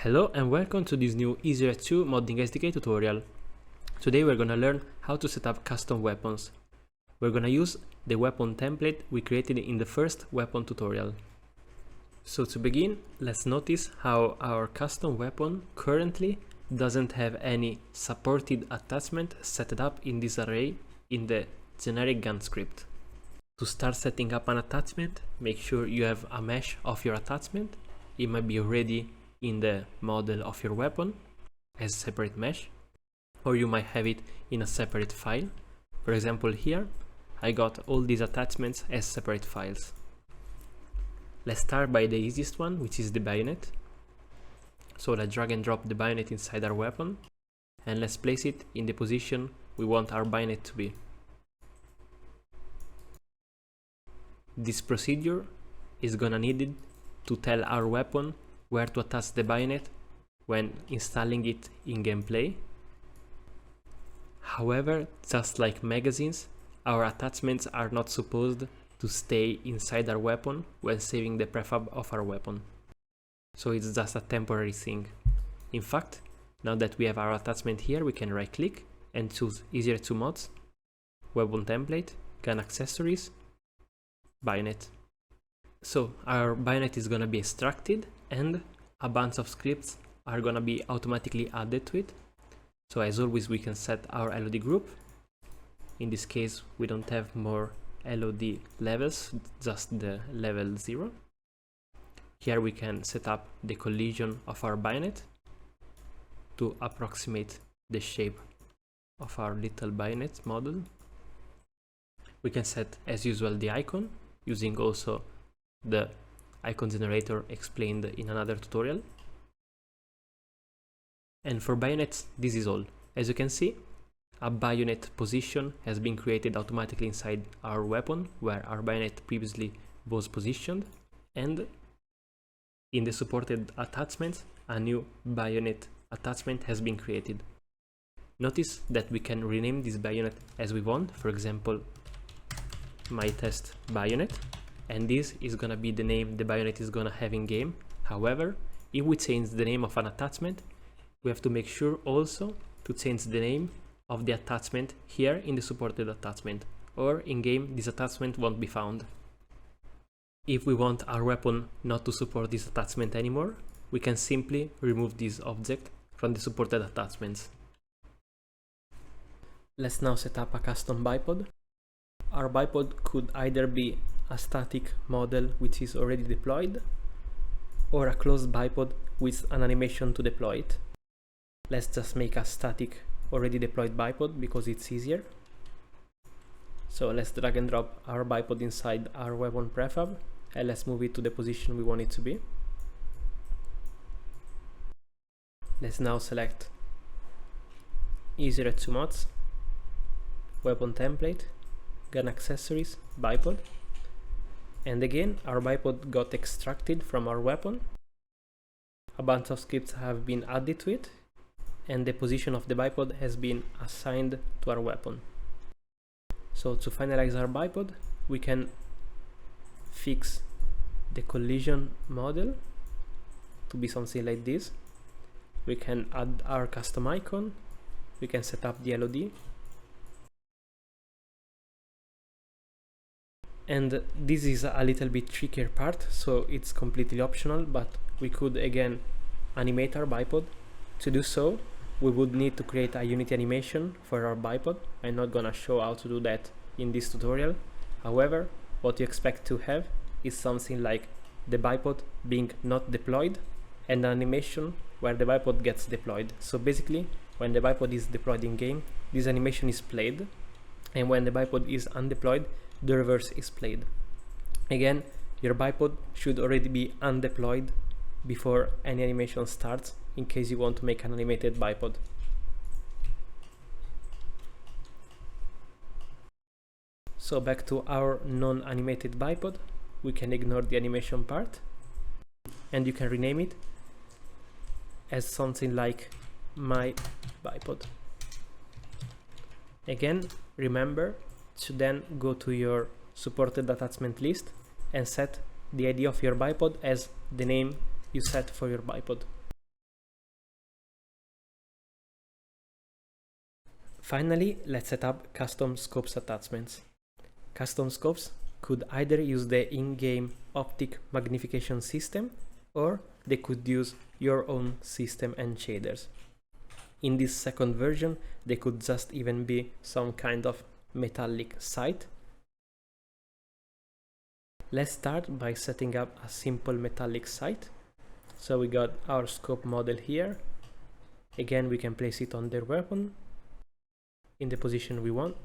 Hello and welcome to this new ER2 modding SDK tutorial. Today we're gonna learn how to set up custom weapons. We're gonna use the weapon template we created in the first weapon tutorial. So to begin, let's notice how our custom weapon currently doesn't have any supported attachment set up in this array in the generic gun script. To start setting up an attachment, make sure you have a mesh of your attachment. It might be already in the model of your weapon as a separate mesh, or you might have it in a separate file. For example, here I got all these attachments as separate files. Let's start by the easiest one, which is the bayonet. So let's drag and drop the bayonet inside our weapon and let's place it in the position we want our bayonet to be. This procedure is gonna need it to tell our weapon where to attach the bayonet when installing it in gameplay. However, just like magazines, our attachments are not supposed to stay inside our weapon when saving the prefab of our weapon. So it's just a temporary thing. In fact, now that we have our attachment here, we can right click and choose ER2 mods, weapon template, gun accessories, bayonet. So our bayonet is gonna be extracted and a bunch of scripts are gonna be automatically added to it. So as always, we can set our LOD group. In this case, we don't have more LOD levels, just the level 0. Here we can set up the collision of our bayonet to approximate the shape of our little bayonet model. We can set, as usual, the icon using also the icon generator explained in another tutorial. And for bayonets, this is all. As you can see, a bayonet position has been created automatically inside our weapon where our bayonet previously was positioned, and in the supported attachments, a new bayonet attachment has been created. Notice that we can rename this bayonet as we want. For example, my test bayonet. And this is gonna be the name the bayonet is gonna have in game. However, if we change the name of an attachment, we have to make sure also to change the name of the attachment here in the supported attachment, or in game this attachment won't be found. If we want our weapon not to support this attachment anymore, we can simply remove this object from the supported attachments. Let's now set up a custom bipod. Our bipod could either be a static model which is already deployed, or a closed bipod with an animation to deploy it. Let's just make a static already deployed bipod because it's easier. So let's drag and drop our bipod inside our weapon prefab and let's move it to the position we want it to be. Let's now select ER2 mods, weapon template, gun accessories, bipod. And again, our bipod got extracted from our weapon. A bunch of scripts have been added to it, and the position of the bipod has been assigned to our weapon. So to finalize our bipod, we can fix the collision model to be something like this. We can add our custom icon. We can set up the LOD. And this is a little bit trickier part, so it's completely optional, but we could again animate our bipod. To do so, we would need to create a Unity animation for our bipod. I'm not gonna show how to do that in this tutorial. However, what you expect to have is something like the bipod being not deployed and an animation where the bipod gets deployed. So basically, when the bipod is deployed in game, this animation is played, and when the bipod is undeployed, the reverse is played. Again, your bipod should already be undeployed before any animation starts, in case you want to make an animated bipod. So back to our non-animated bipod, we can ignore the animation part, and you can rename it as something like my bipod. Again, remember to then go to your supported attachment list and set the ID of your bipod as the name you set for your bipod. Finally, let's set up custom scopes attachments. Custom scopes could either use the in-game optic magnification system, or they could use your own system and shaders. In this second version, they could just even be some kind of metallic sight. Let's start by setting up a simple metallic sight. So we got our scope model here. Again, we can place it on their weapon in the position we want.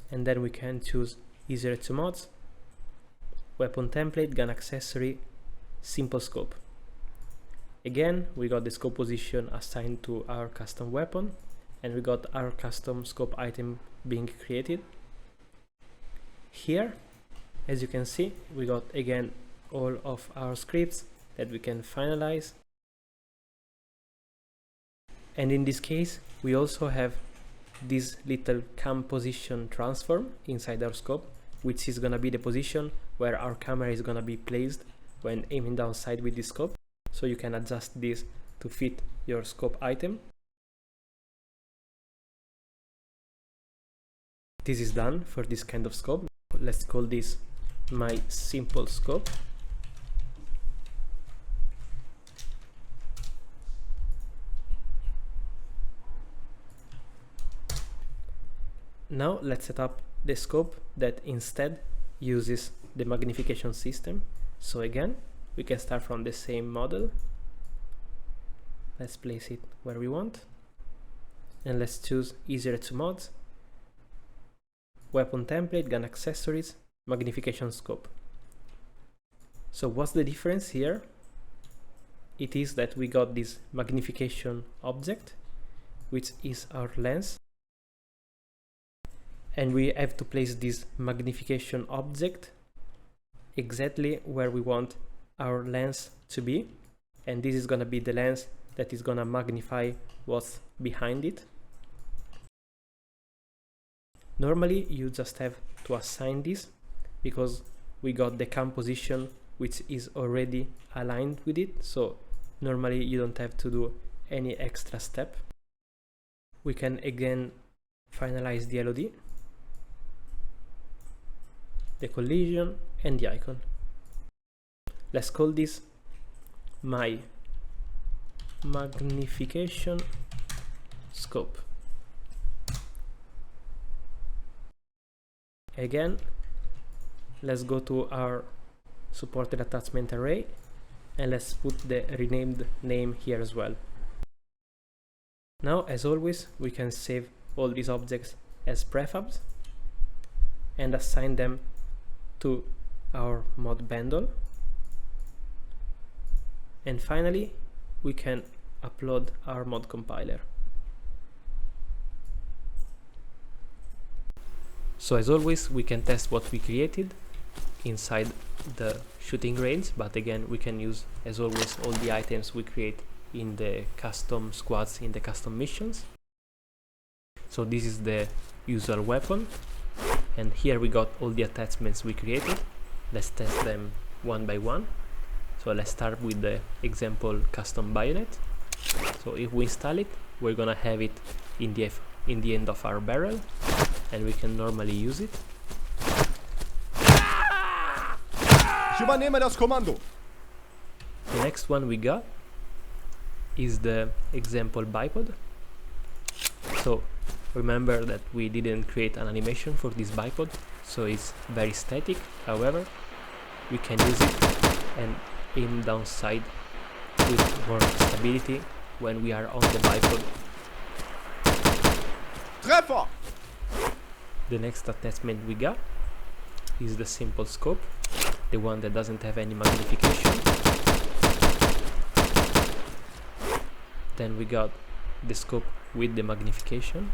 And then we can choose ER2 mods, weapon template, gun accessory, simple scope. Again, we got the scope position assigned to our custom weapon, and we got our custom scope item being created. Here, as you can see, we got again all of our scripts that we can finalize. And in this case, we also have this little cam position transform inside our scope, which is gonna be the position where our camera is gonna be placed when aiming down sight with this scope. So you can adjust this to fit your scope item. This is done for this kind of scope. Let's call this my simple scope. Now let's set up the scope that instead uses the magnification system. So again, we can start from the same model. Let's place it where we want. And let's choose ER2 mods, weapon template, gun accessories, magnification scope. So what's the difference here? It is that we got this magnification object, which is our lens. And we have to place this magnification object exactly where we want our lens to be, and this is gonna be the lens that is gonna magnify what's behind it. Normally you just have to assign this because we got the cam position which is already aligned with it, so normally you don't have to do any extra step. We can again finalize the LOD, the collision and the icon. Let's call this my magnification scope. Again, let's go to our supported attachment array and let's put the renamed name here as well. Now, as always, we can save all these objects as prefabs and assign them to our mod bundle. And finally, we can upload our mod compiler. So as always, we can test what we created inside the shooting range, but again, we can use, as always, all the items we create in the custom squads, in the custom missions. So this is the usual weapon, and here we got all the attachments we created. Let's test them one by one. So let's start with the example custom bayonet. So if we install it, we're gonna have it in the end of our barrel, and we can normally use it. Ich übernehme das Kommando. The next one we got is the example bipod. So remember that we didn't create an animation for this bipod, so it's very static. However, we can use it and aim downside with more stability when we are on the bipod. Treffer! The next attachment we got is the simple scope, the one that doesn't have any magnification. Then we got the scope with the magnification.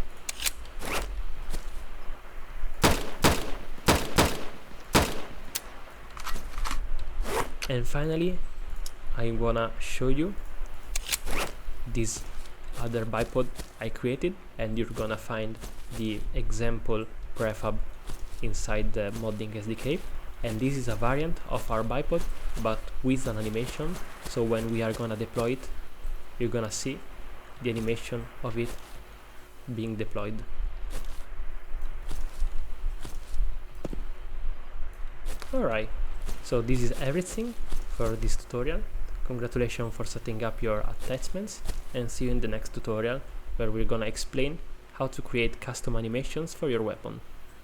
And finally, I wanna show you this other bipod I created, and you're gonna find the example prefab inside the modding SDK. And this is a variant of our bipod, but with an animation. So when we are gonna deploy it, you're gonna see the animation of it being deployed. Alright, so this is everything for this tutorial. Congratulations for setting up your attachments, and see you in the next tutorial where we're gonna explain how to create custom animations for your weapon.